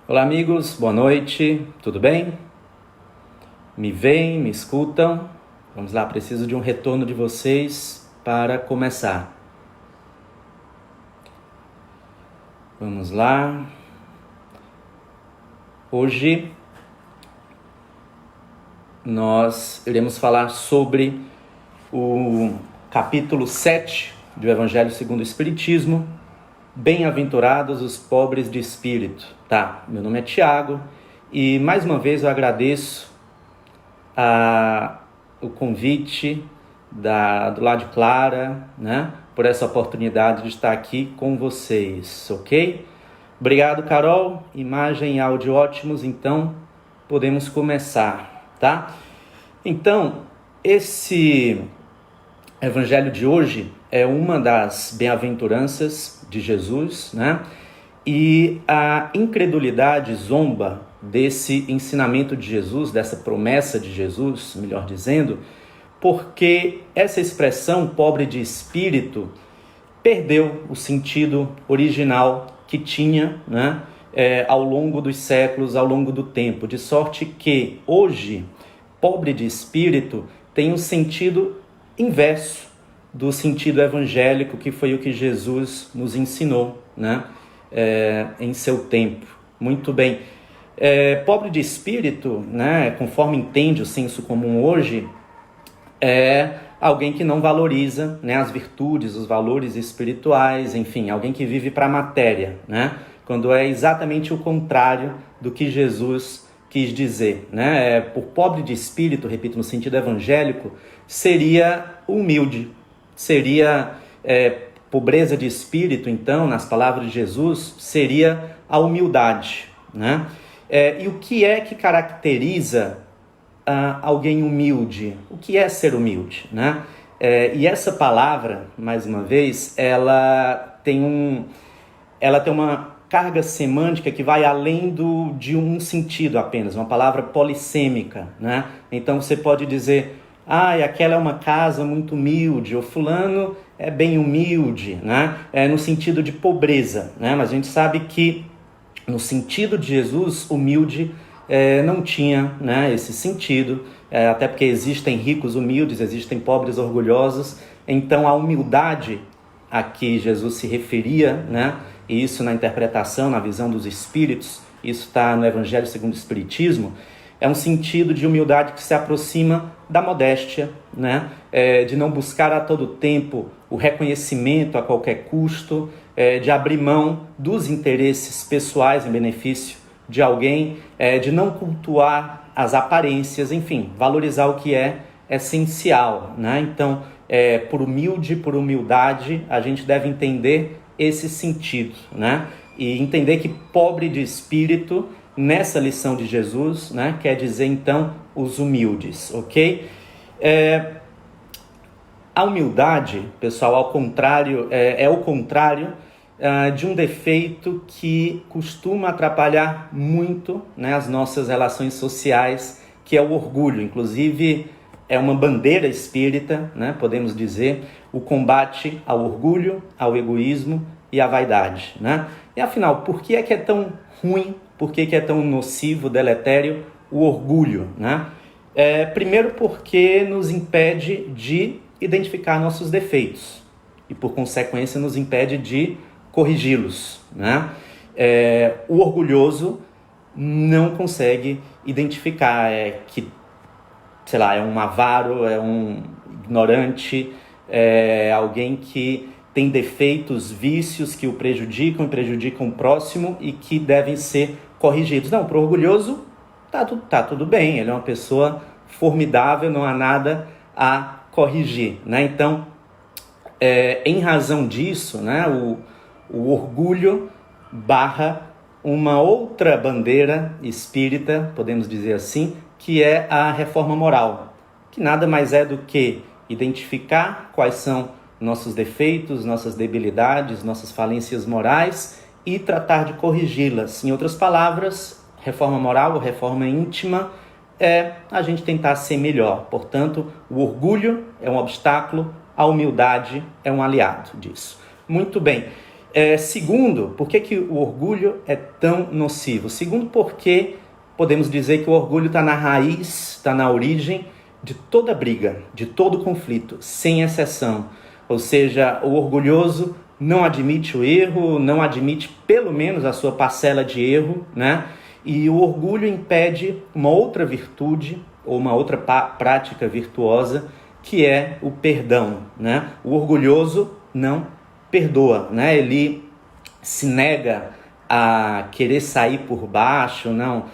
Olá amigos, boa noite, tudo bem? Me veem, me escutam? Vamos lá, preciso de um retorno de vocês para começar. Vamos lá. Hoje nós iremos falar sobre o capítulo 7 do Evangelho segundo o Espiritismo. Bem-aventurados os pobres de espírito. Tá, meu nome é Tiago e mais uma vez eu agradeço o convite do lado de Clara, né, por essa oportunidade de estar aqui com vocês, ok? Obrigado, Carol. Imagem e áudio ótimos, então podemos começar, tá? Então, esse Evangelho de hoje é uma das bem-aventuranças de Jesus, né? E a incredulidade zomba desse ensinamento de Jesus, dessa promessa de Jesus, melhor dizendo, porque essa expressão pobre de espírito perdeu o sentido original que tinha, né, ao longo dos séculos, ao longo do tempo, de sorte que hoje, pobre de espírito tem um sentido inverso do sentido evangélico, que foi o que Jesus nos ensinou, né, em seu tempo. Muito bem. Pobre de espírito, né, conforme entende o senso comum hoje, é alguém que não valoriza, né, as virtudes, os valores espirituais, enfim, alguém que vive para a matéria, né, quando é exatamente o contrário do que Jesus quis dizer, né? Por pobre de espírito, repito, no sentido evangélico, seria humilde, seria pobreza de espírito, então, nas palavras de Jesus, seria a humildade, né? E o que é que caracteriza alguém humilde? O que é ser humilde, né? E essa palavra, mais uma vez, ela tem uma carga semântica que vai além de um sentido apenas, uma palavra polissêmica, né? Então você pode dizer, aquela é uma casa muito humilde, ou fulano é bem humilde, né? No sentido de pobreza, né? Mas a gente sabe que no sentido de Jesus, humilde não tinha, né, esse sentido, até porque existem ricos humildes, existem pobres orgulhosos. Então a humildade a que Jesus se referia, né, e isso na interpretação, na visão dos espíritos, isso está no Evangelho segundo o Espiritismo, é um sentido de humildade que se aproxima da modéstia, né, de não buscar a todo tempo o reconhecimento a qualquer custo, de abrir mão dos interesses pessoais em benefício de alguém, de não cultuar as aparências, enfim, valorizar o que é essencial, né? Então, por humildade, a gente deve entender esse sentido, né? E entender que pobre de espírito, nessa lição de Jesus, né, quer dizer, então, os humildes, ok? A humildade, pessoal, ao contrário, é o contrário de um defeito que costuma atrapalhar muito, né, as nossas relações sociais, que é o orgulho. Inclusive, é uma bandeira espírita, né, podemos dizer, o combate ao orgulho, ao egoísmo e à vaidade, né? E afinal, por que é tão ruim, por que é tão nocivo, deletério o orgulho, né? Primeiro porque nos impede de identificar nossos defeitos e, por consequência, nos impede de corrigi-los, né? O orgulhoso não consegue identificar que, sei lá, é um avaro, é um ignorante, é alguém que tem defeitos, vícios que o prejudicam e prejudicam o próximo e que devem ser corrigidos. Não, para o orgulhoso tá tudo bem, ele é uma pessoa formidável, não há nada a corrigir, né? Então, em razão disso, né, o orgulho barra uma outra bandeira espírita, podemos dizer assim, que é a reforma moral, que nada mais é do que identificar quais são nossos defeitos, nossas debilidades, nossas falências morais e tratar de corrigi-las. Em outras palavras, reforma moral ou reforma íntima é a gente tentar ser melhor. Portanto, o orgulho é um obstáculo, a humildade é um aliado disso. Muito bem. Segundo, por que o orgulho é tão nocivo? Segundo, porque podemos dizer que o orgulho está na raiz, está na origem de toda briga, de todo conflito, sem exceção. Ou seja, o orgulhoso não admite o erro, não admite pelo menos a sua parcela de erro, né? E o orgulho impede uma outra virtude ou uma outra prática virtuosa, que é o perdão, né? O orgulhoso não perdoa, né? Ele se nega a querer sair por baixo, não.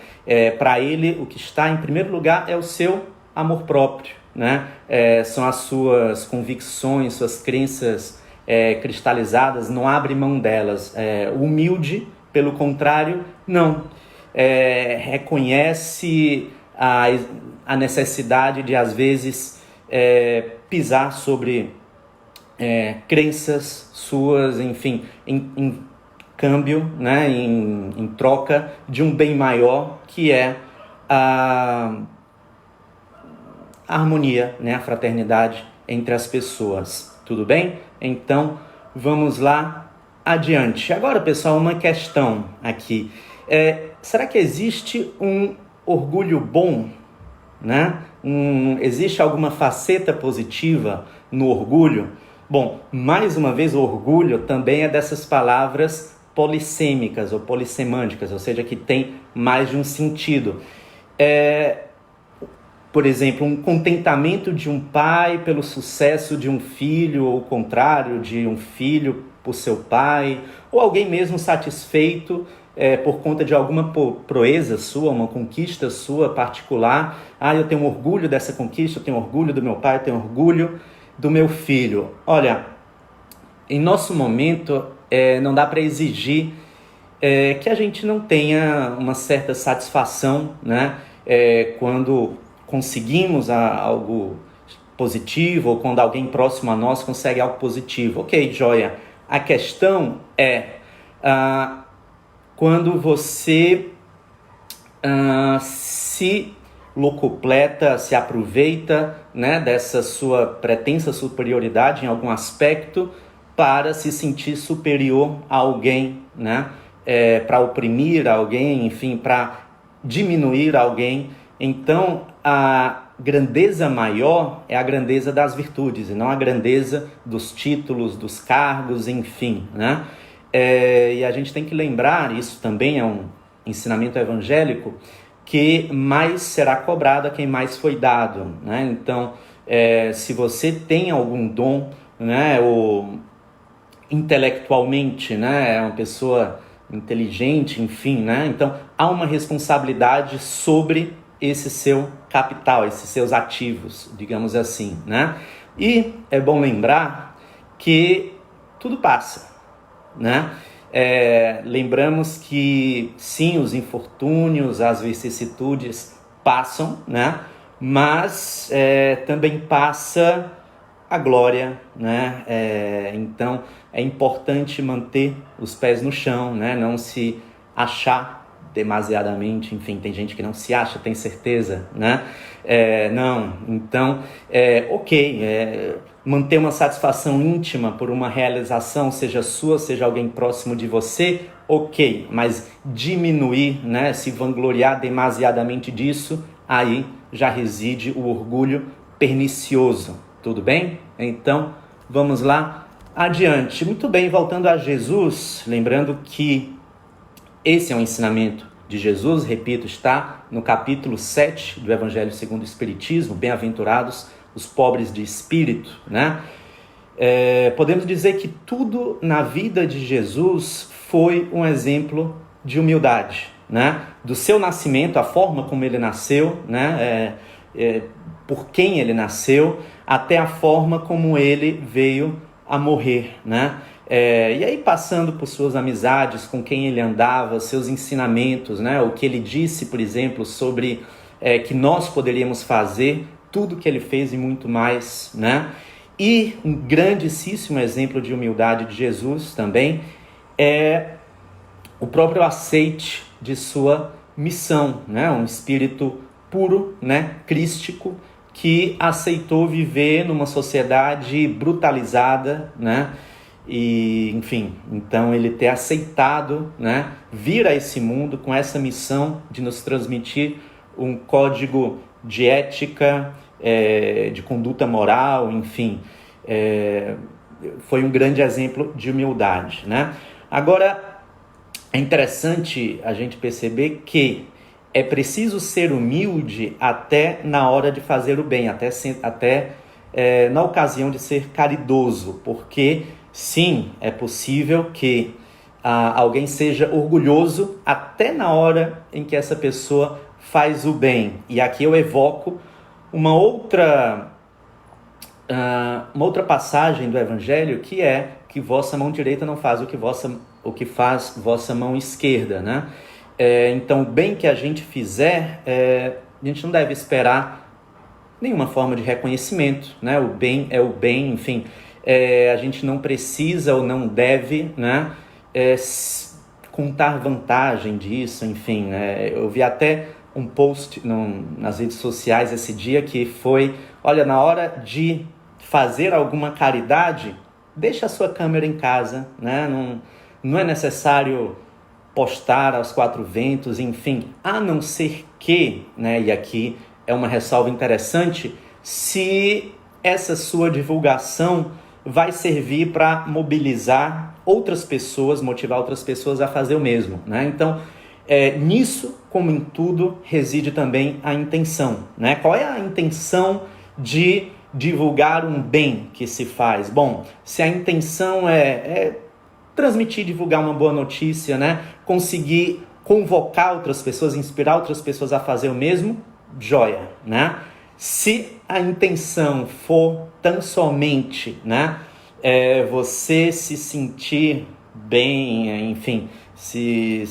Para ele, o que está em primeiro lugar é o seu amor próprio, né? São as suas convicções, suas crenças cristalizadas, não abre mão delas. O humilde, pelo contrário, não. Reconhece a necessidade de, às vezes, pisar sobre crenças suas, enfim, em câmbio, né, em troca de um bem maior, que é a harmonia, né, a fraternidade entre as pessoas. Tudo bem? Então, vamos lá adiante. Agora, pessoal, uma questão aqui. Será que existe um orgulho bom, né? Existe alguma faceta positiva no orgulho? Bom, mais uma vez, o orgulho também é dessas palavras polissêmicas ou polissemânticas, ou seja, que tem mais de um sentido. Por exemplo, um contentamento de um pai pelo sucesso de um filho, ou o contrário, de um filho por seu pai, ou alguém mesmo satisfeito por conta de alguma proeza sua, uma conquista sua particular. Eu tenho orgulho dessa conquista, eu tenho orgulho do meu pai, eu tenho orgulho do meu filho. Olha, em nosso momento, não dá para exigir que a gente não tenha uma certa satisfação, né? Quando conseguimos algo positivo, ou quando alguém próximo a nós consegue algo positivo. Ok, joia. A questão é quando você se locupleta, se aproveita, né, dessa sua pretensa superioridade em algum aspecto para se sentir superior a alguém, né? Para oprimir alguém, enfim, para diminuir alguém. Então, a grandeza maior é a grandeza das virtudes, e não a grandeza dos títulos, dos cargos, enfim, né? E a gente tem que lembrar, isso também é um ensinamento evangélico, que mais será cobrado a quem mais foi dado, né? Então, se você tem algum dom, né, ou intelectualmente, né, é uma pessoa inteligente, enfim, né? Então, há uma responsabilidade sobre esse seu capital, esses seus ativos, digamos assim, né? E é bom lembrar que tudo passa, né? Lembramos que sim, os infortúnios, as vicissitudes passam, né? Mas também passa a glória, né? Então é importante manter os pés no chão, né? Não se achar demasiadamente, enfim, tem gente que não se acha, tem certeza, né? Não, então, manter uma satisfação íntima por uma realização, seja sua, seja alguém próximo de você, ok, mas diminuir, né, se vangloriar demasiadamente disso, aí já reside o orgulho pernicioso, tudo bem? Então, vamos lá adiante. Muito bem, voltando a Jesus, lembrando que esse é um ensinamento de Jesus, repito, está no capítulo 7 do Evangelho segundo o Espiritismo, bem-aventurados os pobres de espírito, né? Podemos dizer que tudo na vida de Jesus foi um exemplo de humildade, né? Do seu nascimento, a forma como ele nasceu, né? Por quem ele nasceu, até a forma como ele veio a morrer, né? E aí passando por suas amizades, com quem ele andava, seus ensinamentos, né? O que ele disse, por exemplo, sobre que nós poderíamos fazer, tudo que ele fez e muito mais, né? E um grandíssimo exemplo de humildade de Jesus também é o próprio aceite de sua missão, né? Um espírito puro, né? Crístico, que aceitou viver numa sociedade brutalizada, né? e, enfim, então ele ter aceitado, né, vir a esse mundo com essa missão de nos transmitir um código de ética, de conduta moral, enfim, foi um grande exemplo de humildade, né? Agora, é interessante a gente perceber que é preciso ser humilde até na hora de fazer o bem, até na ocasião de ser caridoso, porque sim, é possível que alguém seja orgulhoso até na hora em que essa pessoa faz o bem. E aqui eu evoco uma outra passagem do Evangelho, que é que vossa mão direita não faz o que faz vossa mão esquerda, né? Então, o bem que a gente fizer, a gente não deve esperar nenhuma forma de reconhecimento, né? O bem é o bem, enfim, a gente não precisa ou não deve, né, contar vantagem disso, enfim, eu vi até um post nas redes sociais esse dia que foi, olha, na hora de fazer alguma caridade, deixa a sua câmera em casa, né? Não é necessário postar aos quatro ventos, enfim, a não ser que, né, e aqui é uma ressalva interessante, se essa sua divulgação vai servir para mobilizar outras pessoas, motivar outras pessoas a fazer o mesmo, né? Então, nisso, como em tudo, reside também a intenção, né? Qual é a intenção de divulgar um bem que se faz? Bom, se a intenção é transmitir, divulgar uma boa notícia, né? Conseguir convocar outras pessoas, inspirar outras pessoas a fazer o mesmo, joia, né? Se a intenção for tão somente, né, você se sentir bem, enfim, se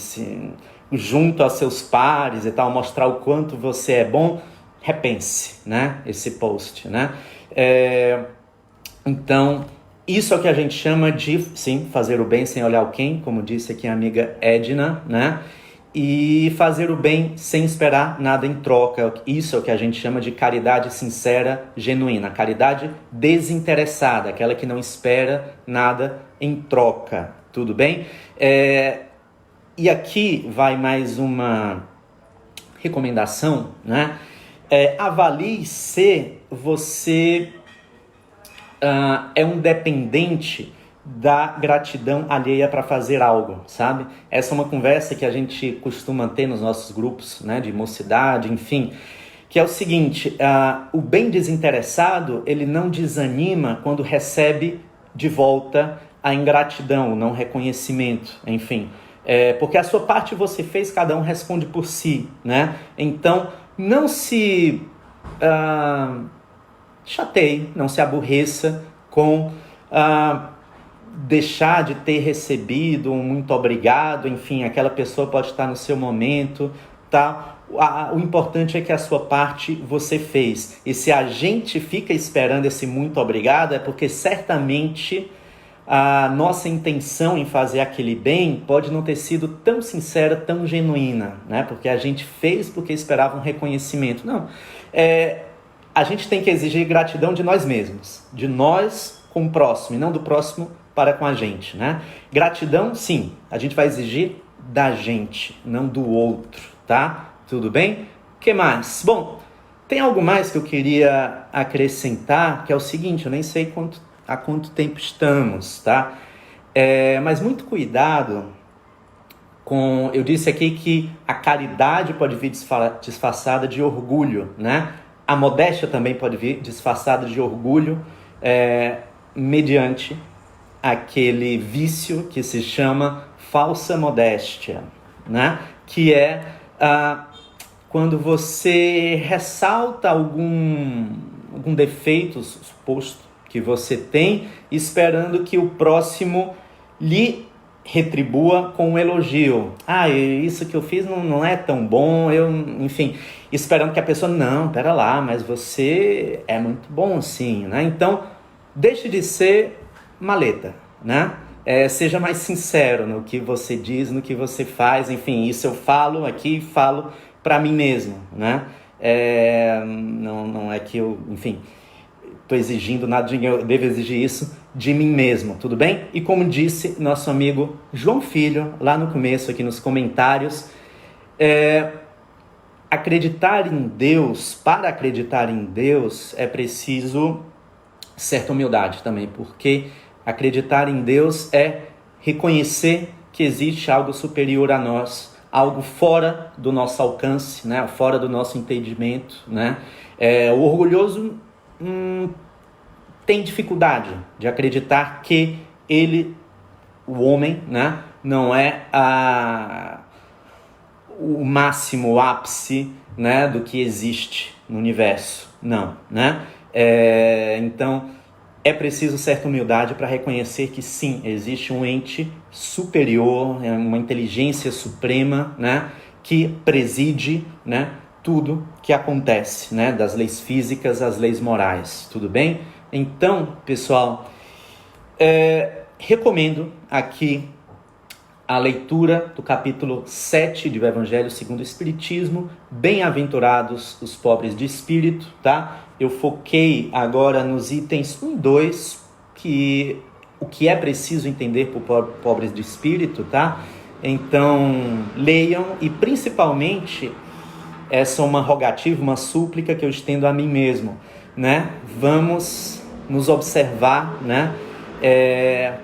junto aos seus pares e tal, mostrar o quanto você é bom, repense, né, esse post, né? Então, isso é o que a gente chama de, sim, fazer o bem sem olhar o quem, como disse aqui a amiga Edna, né? E fazer o bem sem esperar nada em troca. Isso é o que a gente chama de caridade sincera, genuína. Caridade desinteressada, aquela que não espera nada em troca. Tudo bem? E aqui vai mais uma recomendação, né? Avalie se você é um dependente da gratidão alheia para fazer algo, sabe? Essa é uma conversa que a gente costuma ter nos nossos grupos, né, de mocidade, enfim, que é o seguinte: o bem desinteressado, ele não desanima quando recebe de volta a ingratidão, o não reconhecimento, enfim, porque a sua parte você fez, cada um responde por si, né? Então, não se chateie, não se aborreça com deixar de ter recebido um muito obrigado, enfim, aquela pessoa pode estar no seu momento, tá? O importante é que a sua parte você fez. E se a gente fica esperando esse muito obrigado, é porque certamente a nossa intenção em fazer aquele bem pode não ter sido tão sincera, tão genuína, né? Porque a gente fez porque esperava um reconhecimento. Não, a gente tem que exigir gratidão de nós mesmos, de nós com o próximo, e não do próximo para com a gente, né? Gratidão, sim, a gente vai exigir da gente, não do outro, tá? Tudo bem? O que mais? Bom, tem algo mais que eu queria acrescentar, que é o seguinte: eu nem sei há quanto tempo estamos, tá? Mas muito cuidado com... Eu disse aqui que a caridade pode vir disfarçada de orgulho, né? A modéstia também pode vir disfarçada de orgulho, mediante aquele vício que se chama falsa modéstia, né? Que é quando você ressalta algum defeito suposto que você tem, esperando que o próximo lhe retribua com um elogio. Isso que eu fiz não é tão bom, enfim, esperando que a pessoa, não, pera lá, mas você é muito bom sim, né? Então, deixe de ser maleta, né? Seja mais sincero no que você diz, no que você faz, enfim, isso eu falo aqui, falo para mim mesmo, né? Não é que eu, enfim, estou exigindo nada de ninguém, eu devo exigir isso de mim mesmo, tudo bem? E como disse nosso amigo João Filho, lá no começo, aqui nos comentários, acreditar em Deus, para acreditar em Deus, é preciso certa humildade também, porque acreditar em Deus é reconhecer que existe algo superior a nós, algo fora do nosso alcance, né? Fora do nosso entendimento, né? O orgulhoso tem dificuldade de acreditar que ele, o homem, né, não é o máximo, o ápice, né, do que existe no universo. Não, né? Então, é preciso certa humildade para reconhecer que sim, existe um ente superior, uma inteligência suprema, né, que preside, né, tudo que acontece, né, das leis físicas às leis morais, tudo bem? Então, pessoal, recomendo aqui a leitura do capítulo 7 do Evangelho segundo o Espiritismo, Bem-aventurados os pobres de espírito, tá? Eu foquei agora nos itens 1 e 2, o que é preciso entender por pobres de espírito, tá? Então, leiam e principalmente, essa é uma rogativa, uma súplica que eu estendo a mim mesmo, né? Vamos nos observar, né?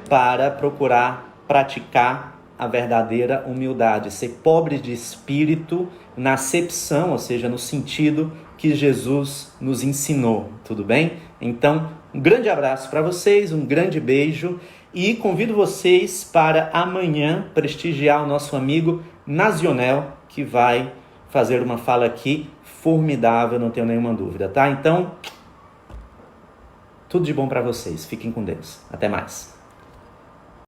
Para procurar praticar a verdadeira humildade, ser pobres de espírito na acepção, ou seja, no sentido que Jesus nos ensinou, tudo bem? Então, um grande abraço para vocês, um grande beijo e convido vocês para amanhã prestigiar o nosso amigo Nazionel, que vai fazer uma fala aqui formidável, não tenho nenhuma dúvida, tá? Então, tudo de bom para vocês, fiquem com Deus, até mais.